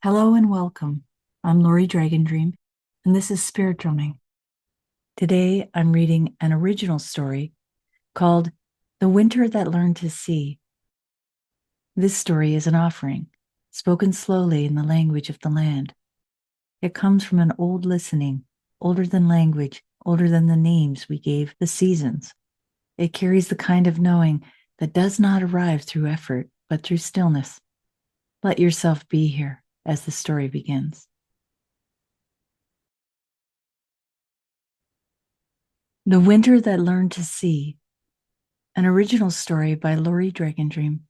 Hello and welcome. I'm Lorriiii Dragon Dream, and this is Spirit Drumming. Today I'm reading an original story called The Winter That Learned to See. This story is an offering, spoken slowly in the language of the land. It comes from an old listening, older than language, older than the names we gave the seasons. It carries the kind of knowing that does not arrive through effort, but through stillness. Let yourself be here as the story begins. The Winter That Learned to See, an original story by Lorriiii Dragon Dream.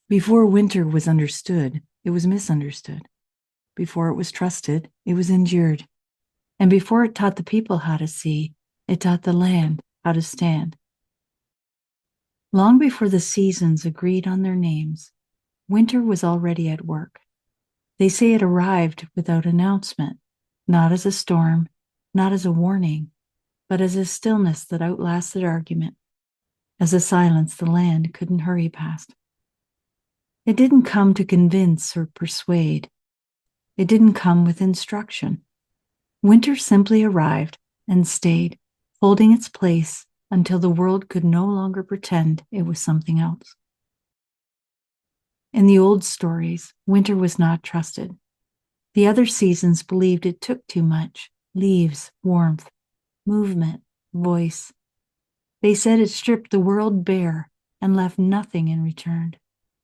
Before winter was understood, it was misunderstood. Before it was trusted, it was endured. And before it taught the people how to see, it taught the land how to stand. Long before the seasons agreed on their names, winter was already at work. They say it arrived without announcement, not as a storm, not as a warning, but as a stillness that outlasted argument, as a silence the land couldn't hurry past. It didn't come to convince or persuade. It didn't come with instruction. Winter simply arrived and stayed, holding its place until the world could no longer pretend it was something else. In the old stories, winter was not trusted. The other seasons believed it took too much: leaves, warmth, movement, voice. They said it stripped the world bare and left nothing in return.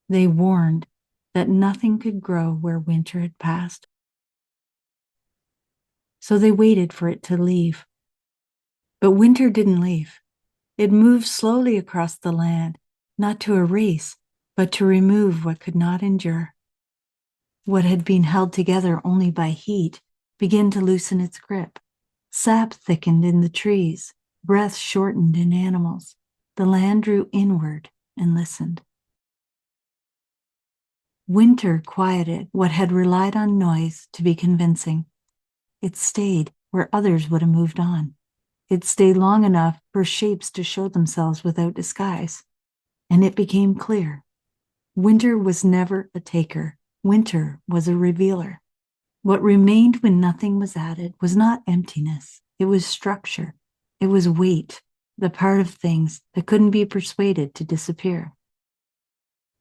They warned that nothing could grow where winter had passed. So they waited for it to leave. But winter didn't leave. It moved slowly across the land, not to erase, but to remove what could not endure. What had been held together only by heat began to loosen its grip. Sap thickened in the trees, breath shortened in animals. The land drew inward and listened. Winter quieted what had relied on noise to be convincing. It stayed where others would have moved on. It stayed long enough for shapes to show themselves without disguise. And it became clear. Winter was never a taker. Winter was a revealer. What remained when nothing was added was not emptiness. It was structure. It was weight, the part of things that couldn't be persuaded to disappear.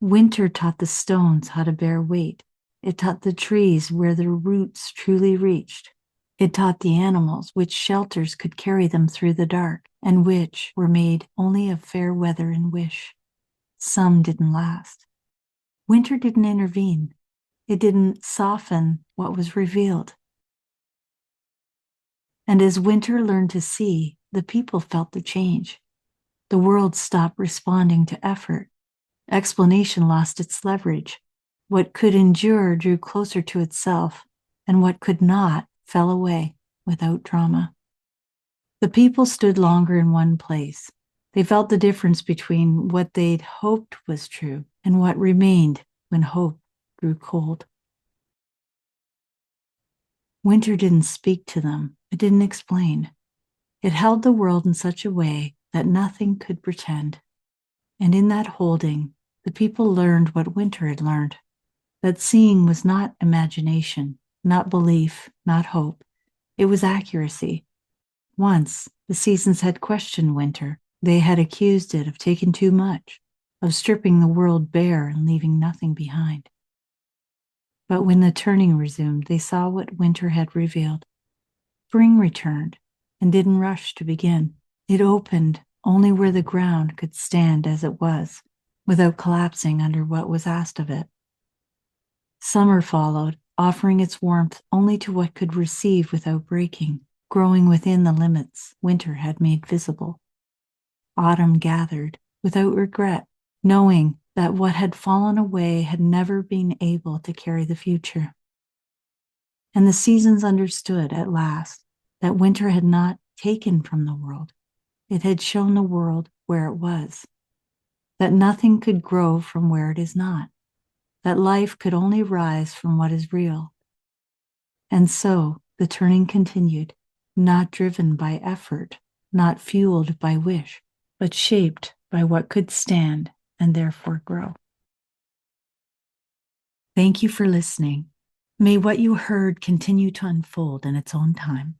Winter taught the stones how to bear weight. It taught the trees where their roots truly reached. It taught the animals which shelters could carry them through the dark and which were made only of fair weather and wish. Some didn't last. Winter didn't intervene. It didn't soften what was revealed. And as winter learned to see, the people felt the change. The world stopped responding to effort. Explanation lost its leverage. What could endure drew closer to itself, and what could not fell away without drama. The people stood longer in one place. They felt the difference between what they'd hoped was true and what remained when hope grew cold. Winter didn't speak to them. It didn't explain. It held the world in such a way that nothing could pretend. And in that holding, the people learned what winter had learned, that seeing was not imagination, not belief, not hope. It was accuracy. Once, the seasons had questioned winter. They had accused it of taking too much, of stripping the world bare and leaving nothing behind. But when the turning resumed, they saw what winter had revealed. Spring returned and didn't rush to begin. It opened only where the ground could stand as it was, without collapsing under what was asked of it. Summer followed, offering its warmth only to what could receive without breaking, growing within the limits winter had made visible. Autumn gathered without regret, knowing that what had fallen away had never been able to carry the future. And the seasons understood at last that winter had not taken from the world. It had shown the world where it was, that nothing could grow from where it is not, that life could only rise from what is real. And so the turning continued, not driven by effort, not fueled by wish, but shaped by what could stand and therefore grow. Thank you for listening. May what you heard continue to unfold in its own time.